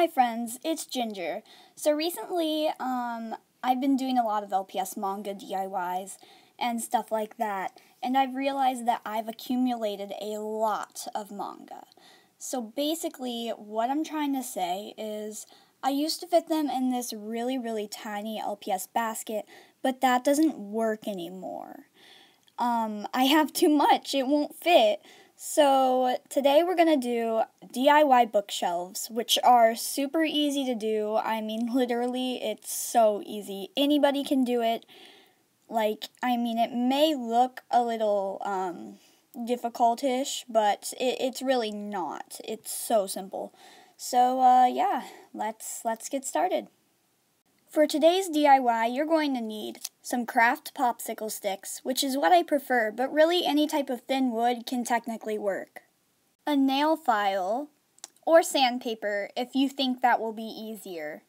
Hi friends, it's Ginger. So recently, I've been doing a lot of LPS manga DIYs and stuff like that, and I've realized that I've accumulated a lot of manga. So basically, what I'm trying to say is, I used to fit them in this really tiny LPS basket, but that doesn't work anymore. I have too much, it won't fit. So today we're going to do DIY bookshelves, which are super easy to do. I mean, literally, it's so easy. Anybody can do it. It may look a little difficult-ish, but it's really not. It's so simple. So, yeah, let's get started. For today's DIY, you're going to need some craft popsicle sticks, which is what I prefer, but really any type of thin wood can technically work. A nail file, or sandpaper if you think that will be easier.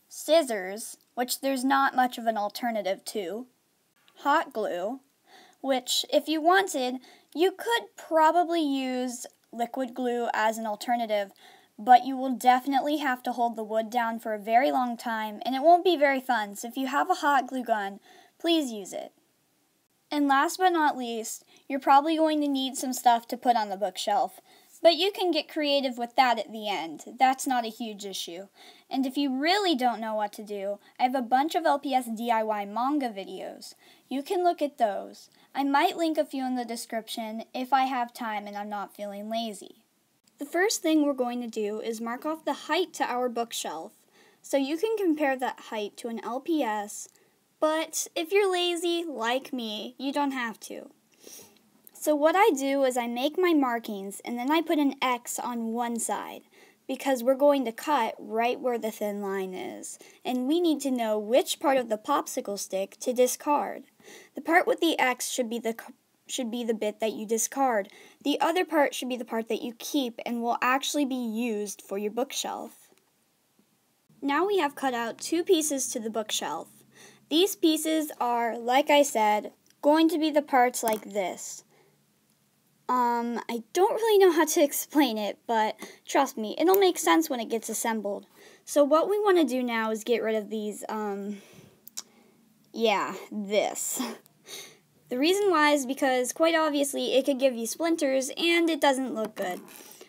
Scissors, which there's not much of an alternative to. Hot glue, which if you wanted, you could probably use liquid glue as an alternative, but you will definitely have to hold the wood down for a very long time, and it won't be very fun, so if you have a hot glue gun, please use it. And last but not least, you're probably going to need some stuff to put on the bookshelf, but you can get creative with that at the end. That's not a huge issue. And if you really don't know what to do, I have a bunch of LPS DIY manga videos. You can look at those. I might link a few in the description if I have time and I'm not feeling lazy. The first thing we're going to do is mark off the height to our bookshelf. So you can compare that height to an LPS, but if you're lazy, like me, you don't have to. So what I do is I make my markings and then I put an X on one side because we're going to cut right where the thin line is, and we need to know which part of the popsicle stick to discard. The part with the X should be the bit that you discard. The other part should be the part that you keep and will actually be used for your bookshelf. Now we have cut out two pieces to the bookshelf. These pieces are, like I said, going to be the parts like this. I don't really know how to explain it, but trust me, it'll make sense when it gets assembled. So what we want to do now is get rid of these, this. The reason why is because, quite obviously, it could give you splinters, and it doesn't look good.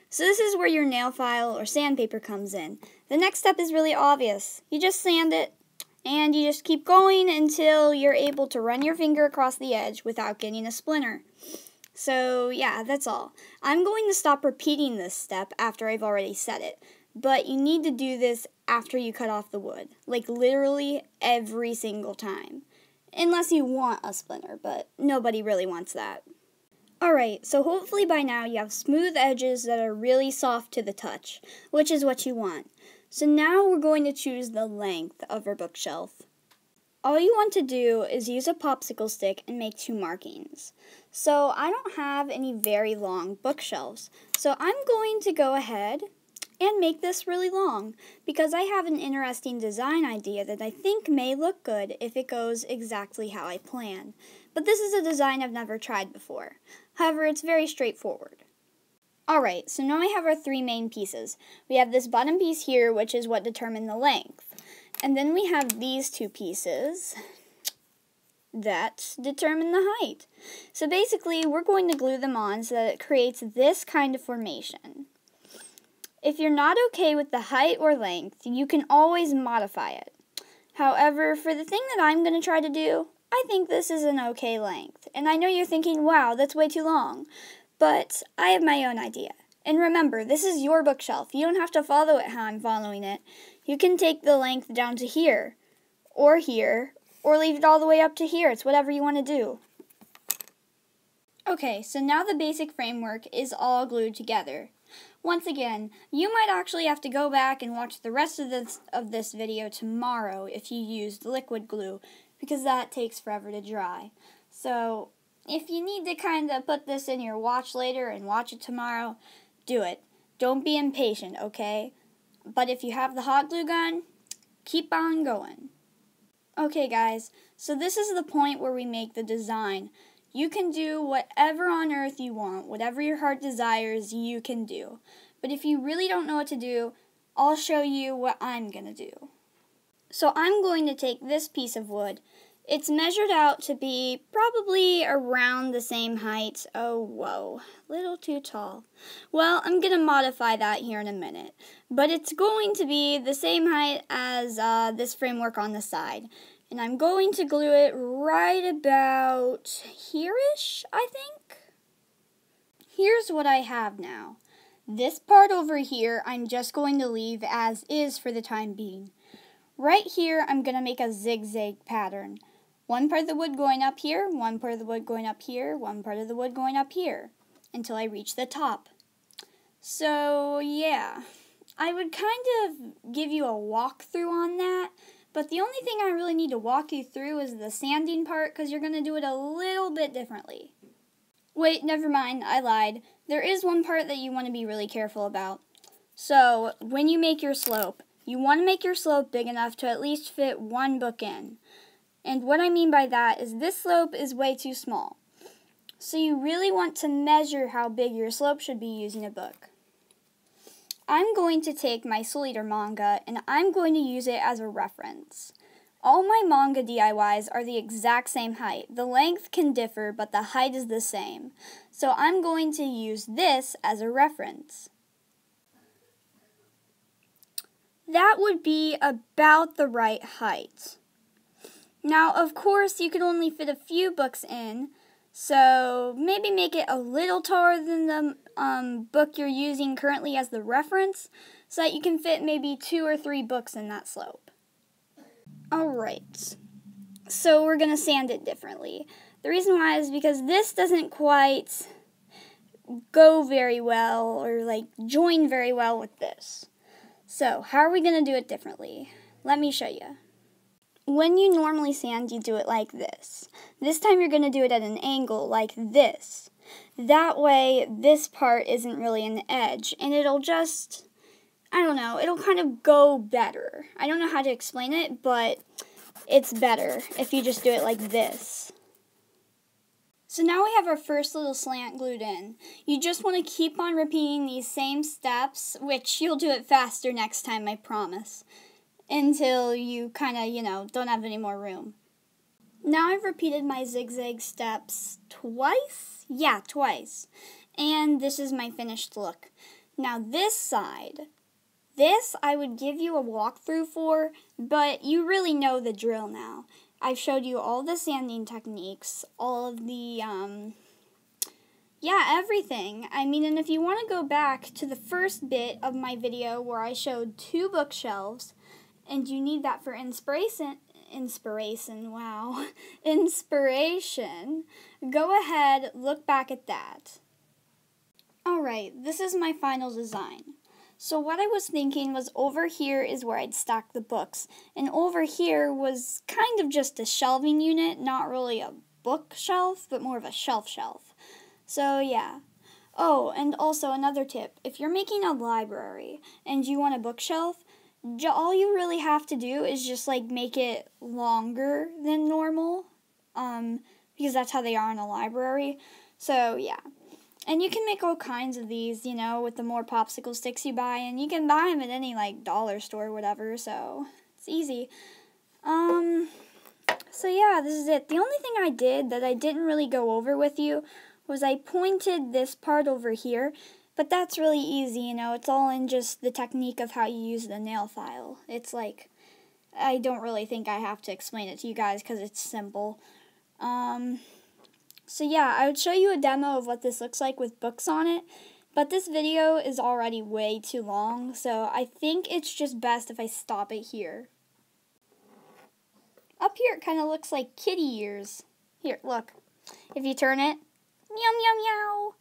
So this is where your nail file or sandpaper comes in. The next step is really obvious. You just sand it, and you just keep going until you're able to run your finger across the edge without getting a splinter. So, yeah, that's all. I'm going to stop repeating this step after I've already said it, but you need to do this after you cut off the wood. Like, literally every single time. Unless you want a splinter, but nobody really wants that. Alright, so hopefully by now you have smooth edges that are really soft to the touch, which is what you want. So now we're going to choose the length of our bookshelf. All you want to do is use a popsicle stick and make two markings. So I don't have any very long bookshelves, so I'm going to go ahead and make this really long, because I have an interesting design idea that I think may look good if it goes exactly how I plan. But this is a design I've never tried before. However, it's very straightforward. Alright, so now I have our three main pieces. We have this bottom piece here, which is what determines the length. And then we have these two pieces that determine the height. So basically, we're going to glue them on so that it creates this kind of formation. If you're not okay with the height or length, you can always modify it. However, for the thing that I'm going to try to do, I think this is an okay length. And I know you're thinking, wow, that's way too long. But I have my own idea. And remember, this is your bookshelf. You don't have to follow it how I'm following it. You can take the length down to here, or leave it all the way up to here. It's whatever you want to do. Okay, so now the basic framework is all glued together. Once again, you might actually have to go back and watch the rest of this video tomorrow if you used liquid glue, because that takes forever to dry. So, if you need to kind of put this in your watch later and watch it tomorrow, do it. Don't be impatient, okay? But if you have the hot glue gun, keep on going. Okay guys, so this is the point where we make the design. You can do whatever on earth you want, whatever your heart desires, you can do. But if you really don't know what to do, I'll show you what I'm going to do. So I'm going to take this piece of wood. It's measured out to be probably around the same height. Oh, whoa, a little too tall. Well, I'm going to modify that here in a minute. But it's going to be the same height as this framework on the side. And I'm going to glue it right about here-ish, I think. Here's what I have now. This part over here, I'm just going to leave as is for the time being. Right here, I'm going to make a zigzag pattern. One part of the wood going up here, one part of the wood going up here, one part of the wood going up here, until I reach the top. So, yeah, I would kind of give you a walkthrough on that, but the only thing I really need to walk you through is the sanding part, because you're going to do it a little bit differently. Wait, never mind, I lied. There is one part that you want to be really careful about. So, when you make your slope, you want to make your slope big enough to at least fit one book in. And what I mean by that is this slope is way too small. So you really want to measure how big your slope should be using a book. I'm going to take my Soul Eater manga and I'm going to use it as a reference. All my manga DIYs are the exact same height. The length can differ, but the height is the same. So I'm going to use this as a reference. That would be about the right height. Now, of course, you can only fit a few books in, so maybe make it a little taller than the book you're using currently as the reference, so that you can fit maybe 2 or 3 books in that slope. Alright, so we're going to sand it differently. The reason why is because this doesn't quite go very well, or join very well with this. So, how are we going to do it differently? Let me show you. When you normally sand, you do it like this. This time you're going to do it at an angle like this. That way, this part isn't really an edge, and it'll just, I don't know, it'll kind of go better. I don't know how to explain it, but it's better if you just do it like this. So now we have our first little slant glued in. You just want to keep on repeating these same steps, which you'll do it faster next time, I promise. Until you kind of, don't have any more room. Now I've repeated my zigzag steps twice? Yeah, twice. And this is my finished look. Now this side, this I would give you a walkthrough for, but you really know the drill now. I've showed you all the sanding techniques, all of the, everything. I mean, and if you want to go back to the first bit of my video where I showed 2 bookshelves, and you need that for inspiration, go ahead, look back at that. Alright, this is my final design. So what I was thinking was over here is where I'd stack the books, and over here was kind of just a shelving unit, not really a bookshelf, but more of a shelf. So yeah. Oh, and also another tip, if you're making a library and you want a bookshelf, all you really have to do is just make it longer than normal, because that's how they are in a library. So yeah, and you can make all kinds of these, with the more popsicle sticks you buy, and you can buy them at any dollar store or whatever. So it's easy. So yeah, this is it. The only thing I did that I didn't really go over with you was I pointed this part over here. But that's really easy, it's all in just the technique of how you use the nail file. It's I don't really think I have to explain it to you guys because it's simple. So yeah, I would show you a demo of what this looks like with books on it, but this video is already way too long, so I think it's just best if I stop it here. Up here it kind of looks like kitty ears. Here, look. If you turn it, meow meow meow.